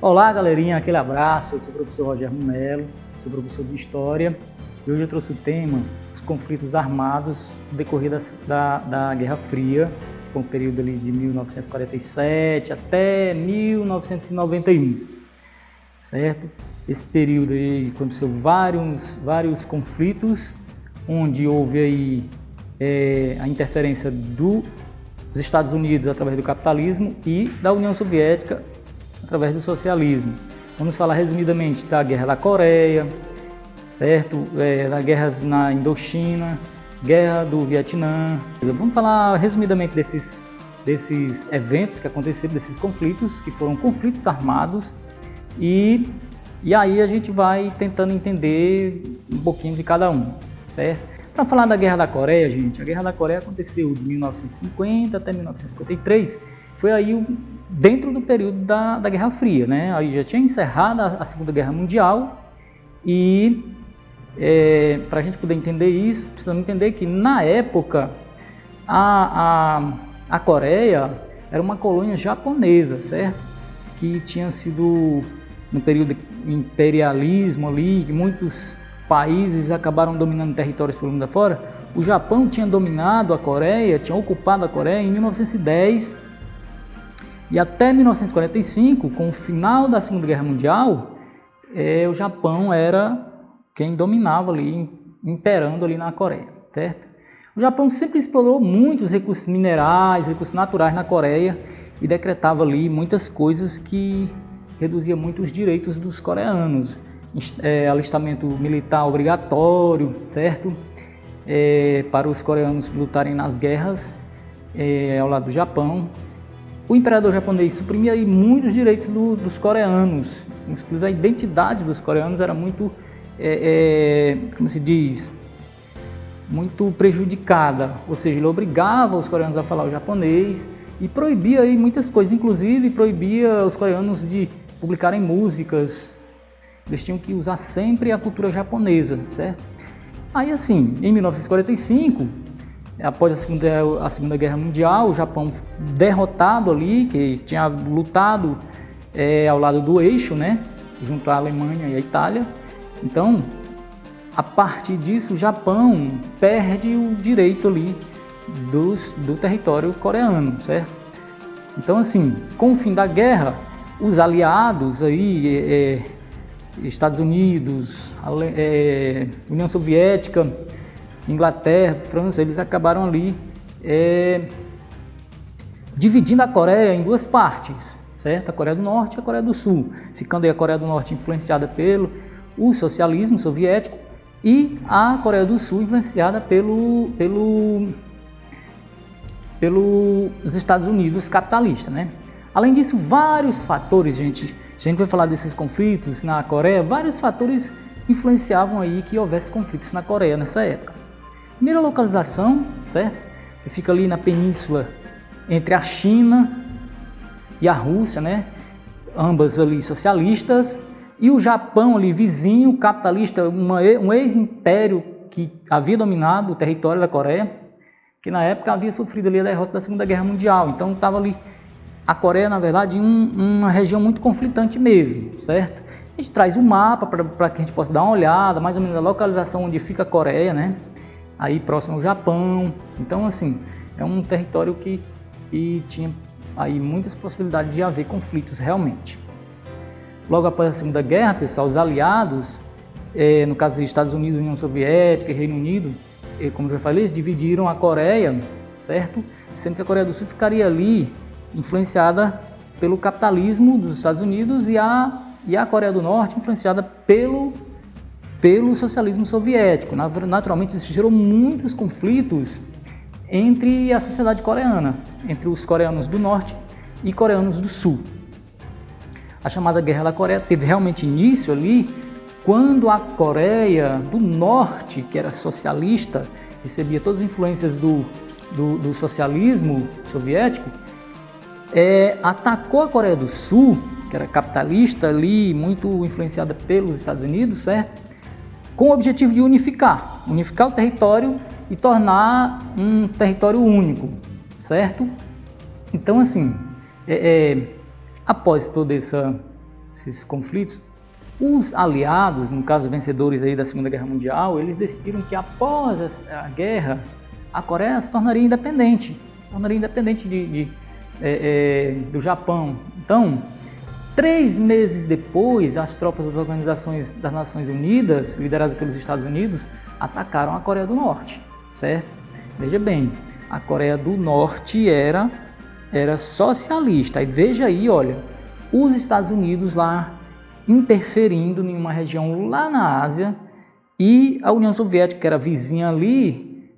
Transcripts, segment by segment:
Olá, galerinha, aquele abraço. Eu sou o professor Rogério Melo, sou professor de História e hoje eu trouxe o tema os conflitos armados no decorrer da Guerra Fria, que foi um período ali de 1947 até 1991, certo? Esse período aí aconteceu vários conflitos, onde houve aí a interferência dos Estados Unidos através do capitalismo e da União Soviética através do socialismo. Vamos falar resumidamente da Guerra da Coreia, certo? Das guerras na Indochina, Guerra do Vietnã. Vamos falar resumidamente desses eventos que aconteceram, desses conflitos, que foram conflitos armados, e aí a gente vai tentando entender um pouquinho de cada um, certo? Para falar da Guerra da Coreia, gente, a Guerra da Coreia aconteceu de 1950 até 1953, foi aí dentro do período da Guerra Fria, né? Aí já tinha encerrado a Segunda Guerra Mundial e para a gente poder entender isso, precisamos entender que na época a Coreia era uma colônia japonesa, certo? Que tinha sido no período de imperialismo ali, que muitos países acabaram dominando territórios pelo mundo afora. O Japão tinha dominado a Coreia, tinha ocupado a Coreia em 1910 e até 1945, com o final da Segunda Guerra Mundial, o Japão era quem dominava ali, imperando ali na Coreia, certo? O Japão sempre explorou muitos recursos minerais, recursos naturais na Coreia e decretava ali muitas coisas que reduzia muito os direitos dos coreanos. Alistamento militar obrigatório, certo? Para os coreanos lutarem nas guerras ao lado do Japão. O imperador japonês suprimia aí muitos direitos dos coreanos, inclusive a identidade dos coreanos era muito, como se diz, muito prejudicada, ou seja, ele obrigava os coreanos a falar o japonês e proibia aí muitas coisas, inclusive proibia os coreanos de publicarem músicas. Eles tinham que usar sempre a cultura japonesa, certo? Aí assim, em 1945, após a Segunda Guerra Mundial, o Japão derrotado ali, que tinha lutado ao lado do eixo, né, junto à Alemanha e à Itália. Então, a partir disso, o Japão perde o direito ali do território coreano, certo? Então, assim, com o fim da guerra, os aliados aí, Estados Unidos, União Soviética, Inglaterra, França, eles acabaram ali dividindo a Coreia em duas partes, certo? A Coreia do Norte e a Coreia do Sul, ficando aí a Coreia do Norte influenciada pelo socialismo soviético e a Coreia do Sul influenciada pelos Estados Unidos capitalistas, né? Além disso, vários fatores, gente, se a gente vai falar desses conflitos na Coreia, vários fatores influenciavam aí que houvesse conflitos na Coreia nessa época. Primeira localização, certo? Que fica ali na península entre a China e a Rússia, né? Ambas ali socialistas, e o Japão ali vizinho, capitalista, um ex-império que havia dominado o território da Coreia, que na época havia sofrido ali a derrota da Segunda Guerra Mundial. Então estava ali a Coreia, na verdade, uma região muito conflitante mesmo, certo? A gente traz um mapa para que a gente possa dar uma olhada, mais ou menos a localização onde fica a Coreia, né? Aí próximo ao Japão. Então, assim, é um território que tinha aí muitas possibilidades de haver conflitos realmente. Logo após a Segunda Guerra, pessoal, os aliados, no caso dos Estados Unidos, União Soviética e Reino Unido, como eu já falei, eles dividiram a Coreia, certo? Sendo que a Coreia do Sul ficaria ali influenciada pelo capitalismo dos Estados Unidos e a Coreia do Norte influenciada pelo socialismo soviético. Naturalmente, isso gerou muitos conflitos entre a sociedade coreana, entre os coreanos do Norte e coreanos do Sul. A chamada Guerra da Coreia teve realmente início ali quando a Coreia do Norte, que era socialista, recebia todas as influências do socialismo soviético, atacou a Coreia do Sul, que era capitalista ali, muito influenciada pelos Estados Unidos, certo? Com o objetivo de unificar o território e tornar um território único, certo? Então, assim, após toda essa esses conflitos, os aliados, no caso vencedores aí da Segunda Guerra Mundial, eles decidiram que após a guerra, a Coreia se tornaria independente do Japão. Então, 3 meses depois, as tropas das Organizações das Nações Unidas, lideradas pelos Estados Unidos, atacaram a Coreia do Norte, certo? Veja bem, a Coreia do Norte era socialista. E veja aí, olha, os Estados Unidos lá interferindo em uma região lá na Ásia e a União Soviética, que era vizinha ali,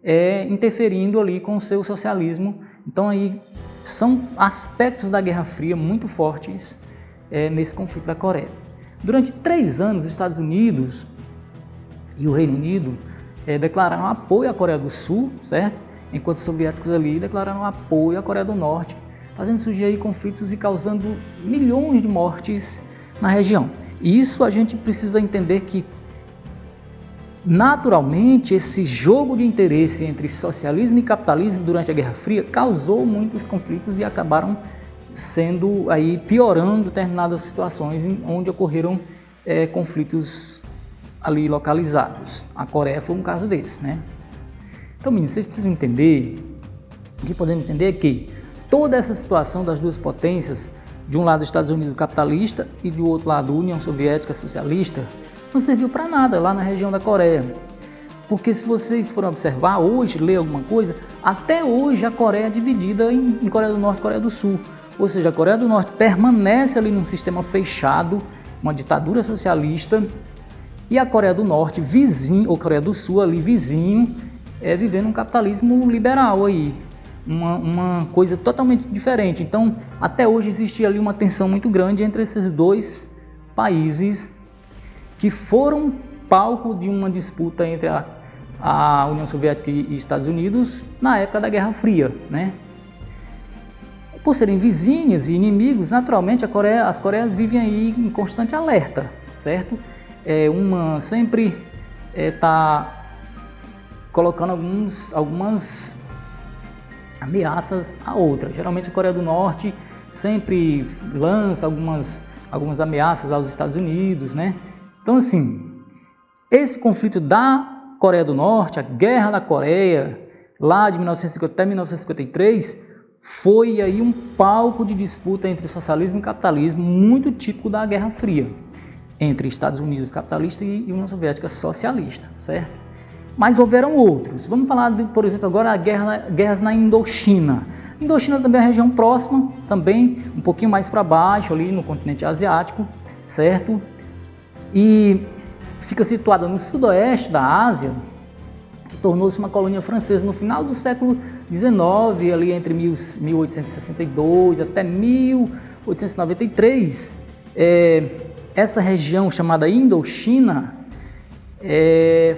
interferindo ali com o seu socialismo. Então aí são aspectos da Guerra Fria muito fortes nesse conflito da Coreia. Durante 3 anos, os Estados Unidos e o Reino Unido declararam apoio à Coreia do Sul, certo? Enquanto os soviéticos ali declararam apoio à Coreia do Norte, fazendo surgir aí conflitos e causando milhões de mortes na região. Isso a gente precisa entender que, naturalmente, esse jogo de interesse entre socialismo e capitalismo durante a Guerra Fria causou muitos conflitos e acabaram sendo aí piorando determinadas situações onde ocorreram conflitos ali localizados. A Coreia foi um caso desse, né? Então, meninos, vocês precisam entender, o que podemos entender é que toda essa situação das duas potências, de um lado Estados Unidos capitalista e do outro lado União Soviética socialista, não serviu para nada lá na região da Coreia. Porque se vocês forem observar hoje, ler alguma coisa, até hoje a Coreia é dividida em Coreia do Norte e Coreia do Sul. Ou seja, a Coreia do Norte permanece ali num sistema fechado, uma ditadura socialista, e a Coreia do Norte vizinho, ou Coreia do Sul ali vizinho, vivendo um capitalismo liberal aí, uma coisa totalmente diferente. Então, até hoje existia ali uma tensão muito grande entre esses dois países que foram palco de uma disputa entre a União Soviética e Estados Unidos na época da Guerra Fria, né? Por serem vizinhas e inimigos, naturalmente as Coreias vivem aí em constante alerta, certo? Uma sempre está colocando algumas ameaças à outra. Geralmente a Coreia do Norte sempre lança algumas ameaças aos Estados Unidos, né? Então, assim, esse conflito da Coreia do Norte, a Guerra da Coreia, lá de 1950 até 1953, foi aí um palco de disputa entre socialismo e capitalismo, muito típico da Guerra Fria, entre Estados Unidos capitalista e União Soviética socialista, certo? Mas houveram outros. Vamos falar, por exemplo, agora guerras na Indochina. Indochina também é uma região próxima, também um pouquinho mais para baixo, ali no continente asiático, certo? E fica situada no sudoeste da Ásia, que tornou-se uma colônia francesa no final do século XIX, ali entre 1862 até 1893. Essa região chamada Indochina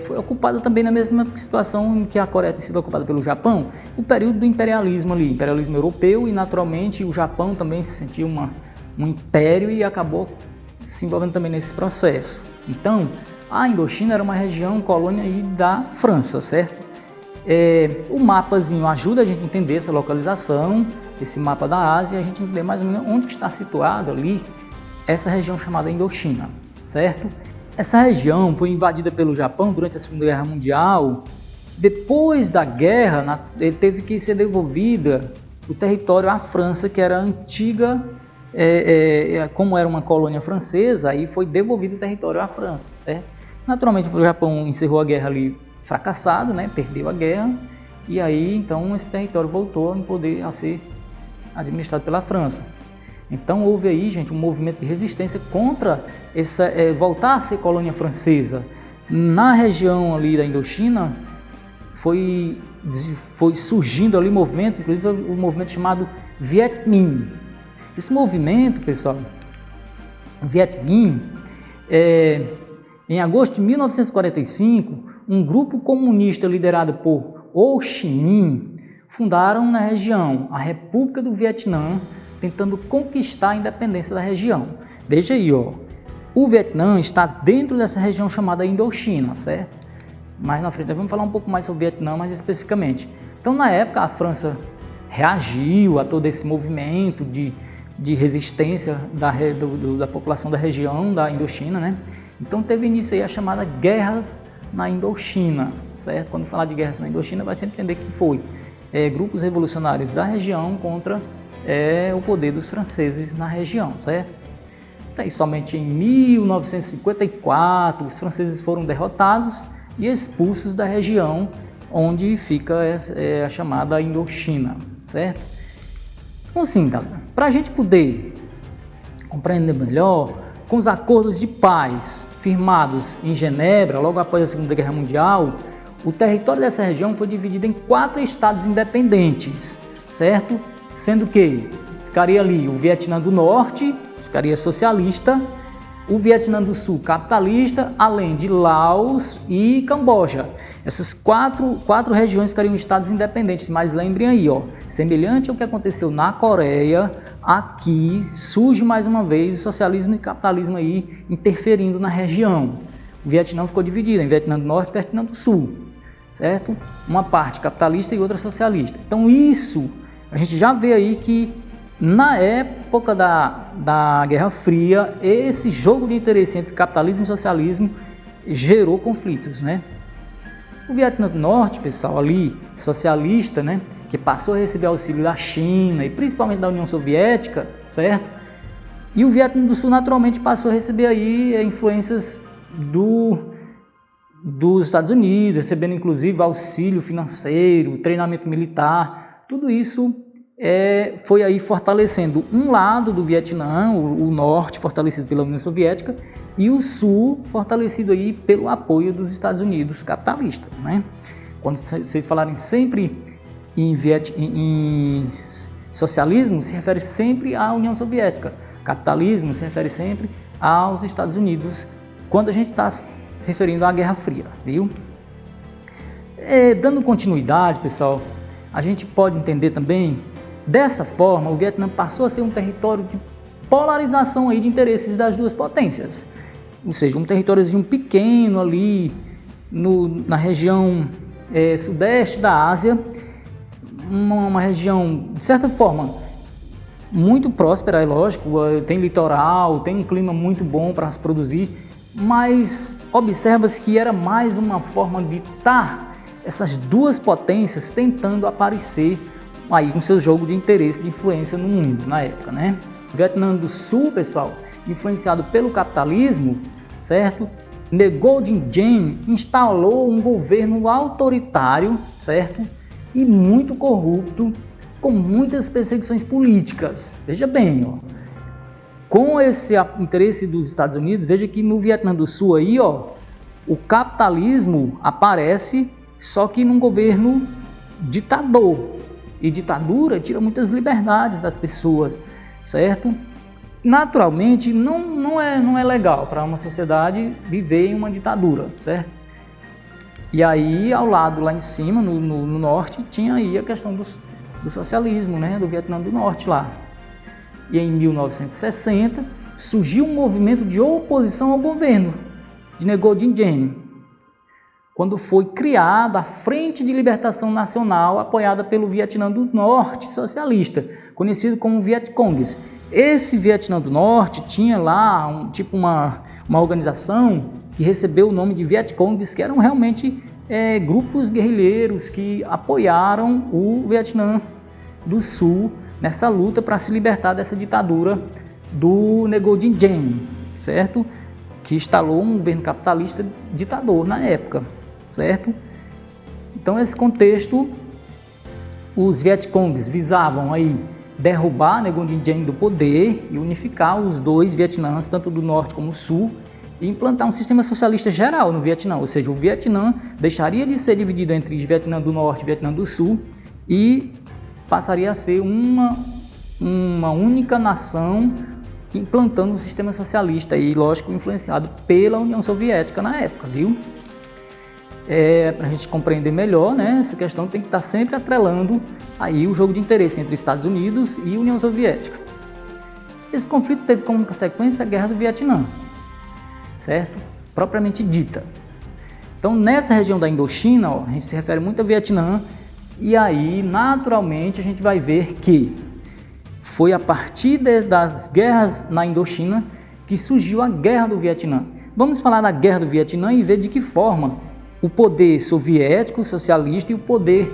foi ocupada também na mesma situação em que a Coreia tinha sido ocupada pelo Japão, o período do imperialismo ali, imperialismo europeu, e naturalmente o Japão também se sentia um império e acabou se envolvendo também nesse processo. Então, a Indochina era uma região, colônia aí da França, certo? O mapazinho ajuda a gente a entender essa localização, esse mapa da Ásia, e a gente entender mais ou menos onde está situado ali essa região chamada Indochina, certo? Essa região foi invadida pelo Japão durante a Segunda Guerra Mundial. Depois da guerra, teve que ser devolvida o território à França, que era antiga, como era uma colônia francesa, aí foi devolvido o território à França, certo? Naturalmente o Japão encerrou a guerra ali fracassado, né? Perdeu a guerra, e aí então esse território voltou a ser administrado pela França. Então houve aí, gente, um movimento de resistência contra voltar a ser colônia francesa. Na região ali da Indochina foi surgindo ali movimento, inclusive o movimento chamado Viet Minh. Esse movimento, pessoal, Viet Minh, em agosto de 1945, um grupo comunista liderado por Ho Chi Minh fundaram na região a República do Vietnã, tentando conquistar a independência da região. Veja aí, ó, o Vietnã está dentro dessa região chamada Indochina, certo? Mais na frente vamos falar um pouco mais sobre o Vietnã, mais especificamente. Então, na época, a França reagiu a todo esse movimento de de resistência da população da região da Indochina, né? Então teve início aí a chamada Guerras na Indochina, certo? Quando falar de guerras na Indochina, vai sempre entender que foi grupos revolucionários da região contra o poder dos franceses na região, certo? E somente em 1954 os franceses foram derrotados e expulsos da região onde fica a chamada Indochina, certo? Então assim, galera, para a gente poder compreender melhor, com os acordos de paz firmados em Genebra, logo após a Segunda Guerra Mundial, o território dessa região foi dividido em 4 estados independentes, certo? Sendo que ficaria ali o Vietnã do Norte, ficaria socialista, o Vietnã do Sul capitalista, além de Laos e Camboja. Essas quatro regiões ficariam estados independentes, mas lembrem aí, ó, semelhante ao que aconteceu na Coreia, aqui surge mais uma vez o socialismo e capitalismo aí interferindo na região. O Vietnã ficou dividido em Vietnã do Norte e Vietnã do Sul, certo? Uma parte capitalista e outra socialista. Então isso, a gente já vê aí que na época da Guerra Fria, esse jogo de interesse entre capitalismo e socialismo gerou conflitos, né? O Vietnã do Norte, pessoal, ali, socialista, né, que passou a receber auxílio da China e principalmente da União Soviética, certo? E o Vietnã do Sul, naturalmente, passou a receber aí influências dos Estados Unidos, recebendo inclusive auxílio financeiro, treinamento militar, tudo isso foi aí fortalecendo um lado do Vietnã, o norte fortalecido pela União Soviética e o sul fortalecido aí pelo apoio dos Estados Unidos capitalistas, né? Quando vocês falarem sempre em socialismo, se refere sempre à União Soviética. Capitalismo se refere sempre aos Estados Unidos, quando a gente está se referindo à Guerra Fria, viu? Dando continuidade, pessoal, a gente pode entender também. Dessa forma, o Vietnã passou a ser um território de polarização aí de interesses das duas potências, ou seja, um territóriozinho pequeno ali na região sudeste da Ásia, uma região, de certa forma, muito próspera, é lógico, tem litoral, tem um clima muito bom para se produzir, mas observa-se que era mais uma forma de estar essas duas potências tentando aparecer aí com seu jogo de interesse, de influência no mundo na época, né? O Vietnã do Sul, pessoal, influenciado pelo capitalismo, certo? Ngo Dinh Diem instalou um governo autoritário, certo? E muito corrupto, com muitas perseguições políticas. Veja bem, ó, com esse interesse dos Estados Unidos, veja que no Vietnã do Sul aí, ó, o capitalismo aparece, só que num governo ditador. E ditadura tira muitas liberdades das pessoas, certo? Naturalmente, não é legal para uma sociedade viver em uma ditadura, certo? E aí, ao lado, lá em cima, no norte, tinha aí a questão do socialismo, né? Do Vietnã do Norte lá. E em 1960, surgiu um movimento de oposição ao governo de Ngo Dinh Diem, quando foi criada a Frente de Libertação Nacional, apoiada pelo Vietnã do Norte socialista, conhecido como Vietcongs. Esse Vietnã do Norte tinha lá uma organização que recebeu o nome de Vietcongs, que eram realmente grupos guerrilheiros que apoiaram o Vietnã do Sul nessa luta para se libertar dessa ditadura do Ngo Dinh Diem, certo? Que instalou um governo capitalista ditador na época. Certo? Então, nesse contexto, os Vietcongs visavam aí derrubar Ngo Dinh Diem do poder e unificar os dois Vietnãs, tanto do norte como do sul, e implantar um sistema socialista geral no Vietnã, ou seja, o Vietnã deixaria de ser dividido entre Vietnã do Norte e Vietnã do Sul e passaria a ser uma única nação implantando um sistema socialista e, lógico, influenciado pela União Soviética na época, viu? Para a gente compreender melhor, né, essa questão tem que estar sempre atrelando aí o jogo de interesse entre Estados Unidos e União Soviética. Esse conflito teve como consequência a Guerra do Vietnã, certo? Propriamente dita. Então, nessa região da Indochina, ó, a gente se refere muito ao Vietnã, e aí, naturalmente, a gente vai ver que foi a partir das guerras na Indochina que surgiu a Guerra do Vietnã. Vamos falar da Guerra do Vietnã e ver de que forma o poder soviético, socialista e o poder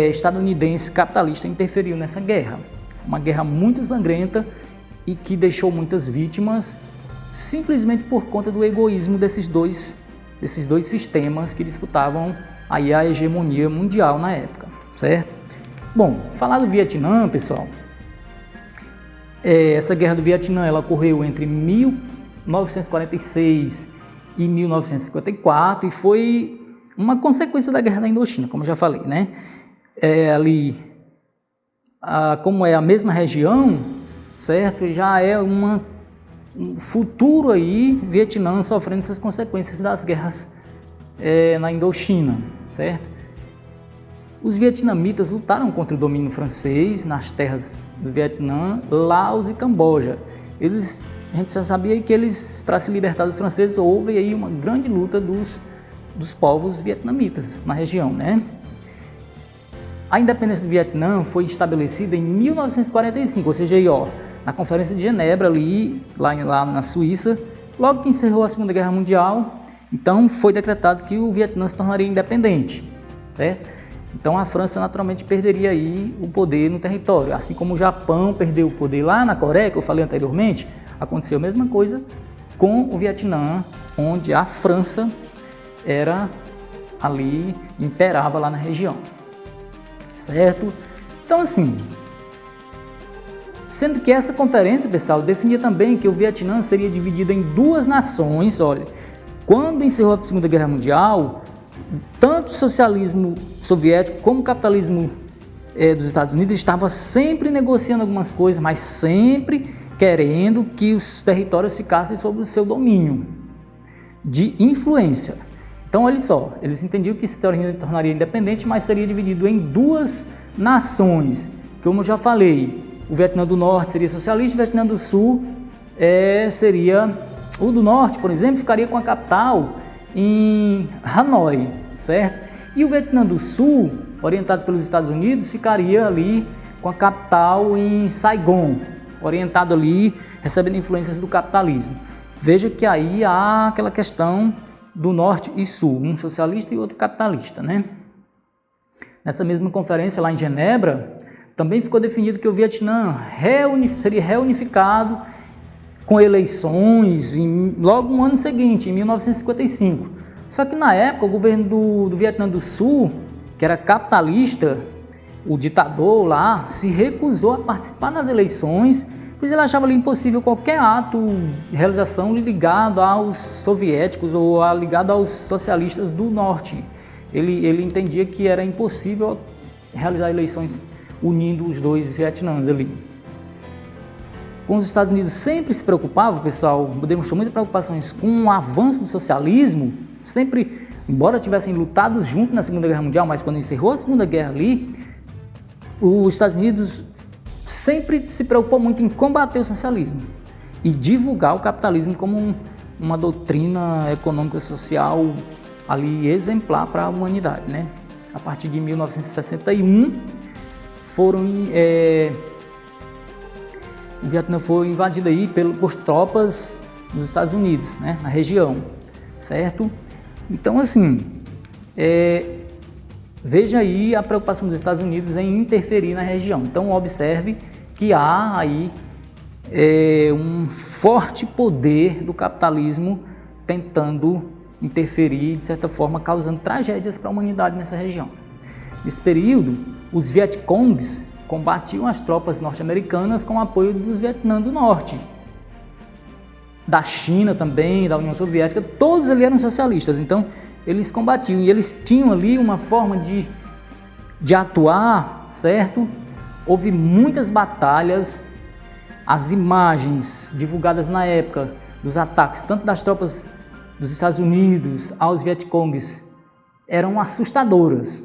estadunidense, capitalista, interferiu nessa guerra. Uma guerra muito sangrenta e que deixou muitas vítimas simplesmente por conta do egoísmo desses dois sistemas que disputavam aí a hegemonia mundial na época, certo? Bom, falar do Vietnã, pessoal, essa Guerra do Vietnã ela ocorreu entre 1946 e 1954 e foi uma consequência da Guerra da Indochina, como eu já falei, né? Como é a mesma região, certo? Já é um futuro aí, Vietnã sofrendo essas consequências das guerras na Indochina, certo? Os vietnamitas lutaram contra o domínio francês nas terras do Vietnã, Laos e Camboja. A gente já sabia que para se libertar dos franceses, houve aí uma grande luta dos povos vietnamitas na região, né? A independência do Vietnã foi estabelecida em 1945, ou seja, aí, na Conferência de Genebra, lá na Suíça, logo que encerrou a Segunda Guerra Mundial, então foi decretado que o Vietnã se tornaria independente, certo? Então a França naturalmente perderia aí o poder no território, assim como o Japão perdeu o poder lá na Coreia, que eu falei anteriormente, aconteceu a mesma coisa com o Vietnã, onde a França imperava lá na região, certo? Então assim, sendo que essa conferência, pessoal, definia também que o Vietnã seria dividido em duas nações. Olha, quando encerrou a Segunda Guerra Mundial, tanto o socialismo soviético como o capitalismo dos Estados Unidos estava sempre negociando algumas coisas, mas sempre querendo que os territórios ficassem sob o seu domínio de influência. Então, olha só, eles entendiam que se tornaria independente, mas seria dividido em duas nações. Como eu já falei, o Vietnã do Norte seria socialista, o Vietnã do Sul seria... O do Norte, por exemplo, ficaria com a capital em Hanoi, certo? E o Vietnã do Sul, orientado pelos Estados Unidos, ficaria ali com a capital em Saigon, orientado ali, recebendo influências do capitalismo. Veja que aí há aquela questão do Norte e Sul, um socialista e outro capitalista, né? Nessa mesma conferência lá em Genebra, também ficou definido que o Vietnã seria reunificado com eleições logo no ano seguinte, em 1955. Só que na época o governo do Vietnã do Sul, que era capitalista, o ditador lá, se recusou a participar das eleições, pois ele achava ali impossível qualquer ato de realização ligado aos soviéticos ou ligado aos socialistas do Norte. Ele entendia que era impossível realizar eleições unindo os dois Vietnãs ali. Como os Estados Unidos sempre se preocupavam, pessoal, demonstrou muitas preocupações com o avanço do socialismo, sempre, embora tivessem lutado juntos na Segunda Guerra Mundial, mas quando encerrou a Segunda Guerra ali, os Estados Unidos sempre se preocupou muito em combater o socialismo e divulgar o capitalismo como uma doutrina econômica social ali exemplar para a humanidade, né? A partir de 1961, o Vietnã foi invadido aí por tropas dos Estados Unidos, né, na região, certo? Então, assim, veja aí a preocupação dos Estados Unidos em interferir na região. Então, observe que há aí um forte poder do capitalismo tentando interferir, de certa forma, causando tragédias para a humanidade nessa região. Nesse período, os Vietcongs combatiam as tropas norte-americanas com o apoio dos Vietnã do Norte, da China também, da União Soviética, todos ali eram socialistas, então eles combatiam e eles tinham ali uma forma de atuar, certo? Houve muitas batalhas, as imagens divulgadas na época dos ataques, tanto das tropas dos Estados Unidos aos Vietcongs, eram assustadoras,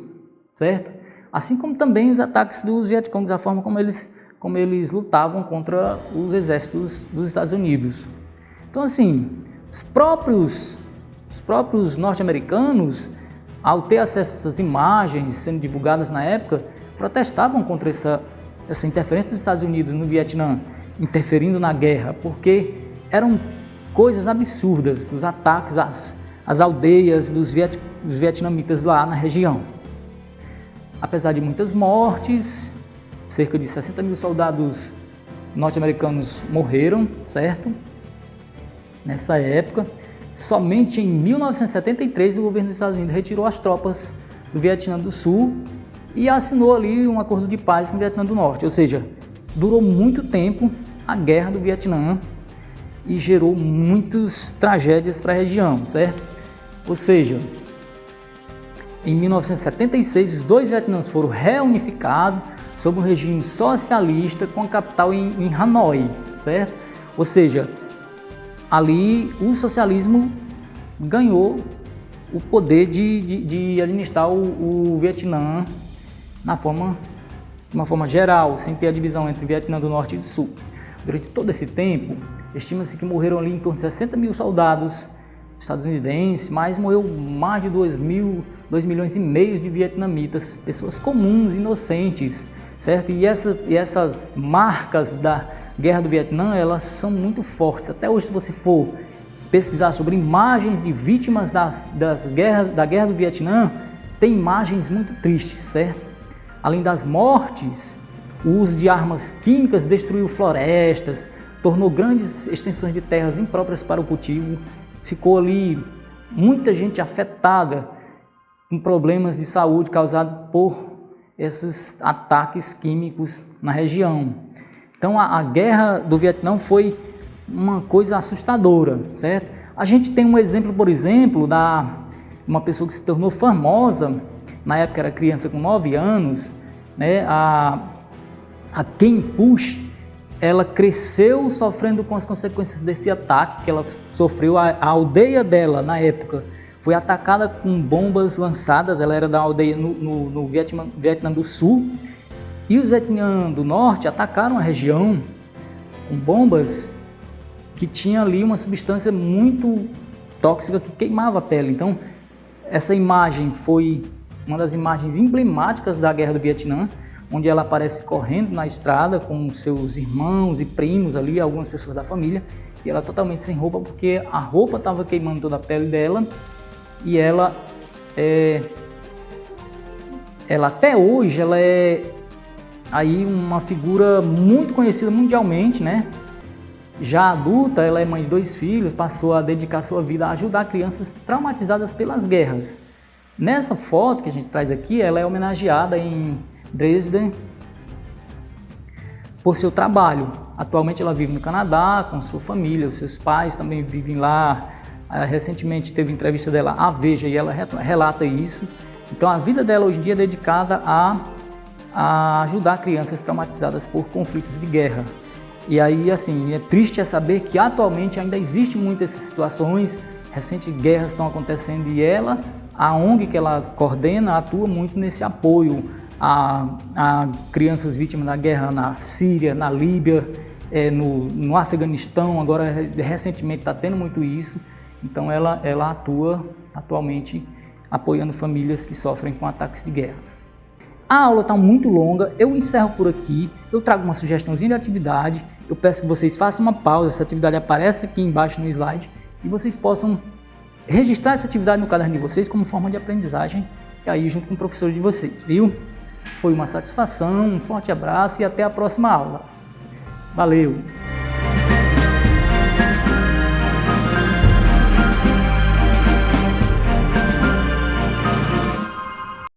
certo? Assim como também os ataques dos Vietcongs, a forma como eles lutavam contra os exércitos dos Estados Unidos. Então, assim, os próprios norte-americanos, ao ter acesso a essas imagens sendo divulgadas na época, protestavam contra essa interferência dos Estados Unidos no Vietnã, interferindo na guerra, porque eram coisas absurdas, os ataques às aldeias dos vietnamitas lá na região. Apesar de muitas mortes, cerca de 60 mil soldados norte-americanos morreram, certo? Nessa época, somente em 1973 o governo dos Estados Unidos retirou as tropas do Vietnã do Sul e assinou ali um acordo de paz com o Vietnã do Norte, ou seja, durou muito tempo a guerra do Vietnã e gerou muitas tragédias para a região, certo? Ou seja, em 1976 os dois Vietnãs foram reunificados sob um regime socialista com a capital em Hanoi, certo? Ou seja, ali o socialismo ganhou o poder de administrar o Vietnã de uma forma geral, sem ter a divisão entre Vietnã do Norte e do Sul. Durante todo esse tempo, estima-se que morreram ali em torno de 60 mil soldados estadunidenses, mas morreu mais de 2 milhões e meio de vietnamitas, pessoas comuns, inocentes, certo? E essas marcas da Guerra do Vietnã, elas são muito fortes. Até hoje, se você for pesquisar sobre imagens de vítimas da Guerra do Vietnã, tem imagens muito tristes, certo? Além das mortes, o uso de armas químicas destruiu florestas, tornou grandes extensões de terras impróprias para o cultivo, ficou ali muita gente afetada com problemas de saúde causados por esses ataques químicos na região. Então a Guerra do Vietnã foi uma coisa assustadora, certo? A gente tem um exemplo, por exemplo, uma pessoa que se tornou famosa, na época era criança com 9 anos, né? A Ken Push, ela cresceu sofrendo com as consequências desse ataque que ela sofreu. A aldeia dela, na época, foi atacada com bombas lançadas. Ela era da aldeia no Vietnã do Sul, e os Vietnã do Norte atacaram a região com bombas que tinha ali uma substância muito tóxica que queimava a pele. Então, essa imagem foi uma das imagens emblemáticas da Guerra do Vietnã, onde ela aparece correndo na estrada com seus irmãos e primos ali, algumas pessoas da família, e ela totalmente sem roupa, porque a roupa estava queimando toda a pele dela, e ela até hoje, ela é aí uma figura muito conhecida mundialmente, né? Já adulta, ela é mãe de 2 filhos, passou a dedicar sua vida a ajudar crianças traumatizadas pelas guerras. Nessa foto que a gente traz aqui, ela é homenageada em Dresden por seu trabalho. Atualmente ela vive no Canadá com sua família, os seus pais também vivem lá. Recentemente teve entrevista dela à Veja e ela relata isso. Então a vida dela hoje em dia é dedicada a ajudar crianças traumatizadas por conflitos de guerra. E aí, assim, é triste saber que atualmente ainda existe muitas essas situações, recentes guerras estão acontecendo e a ONG que ela coordena, atua muito nesse apoio a crianças vítimas da guerra na Síria, na Líbia, no Afeganistão. Agora recentemente está tendo muito isso, então ela atua atualmente apoiando famílias que sofrem com ataques de guerra. A aula está muito longa, eu encerro por aqui, eu trago uma sugestãozinha de atividade, eu peço que vocês façam uma pausa, essa atividade aparece aqui embaixo no slide, e vocês possam registrar essa atividade no caderno de vocês como forma de aprendizagem, e aí junto com o professor de vocês, viu? Foi uma satisfação, um forte abraço e até a próxima aula. Valeu!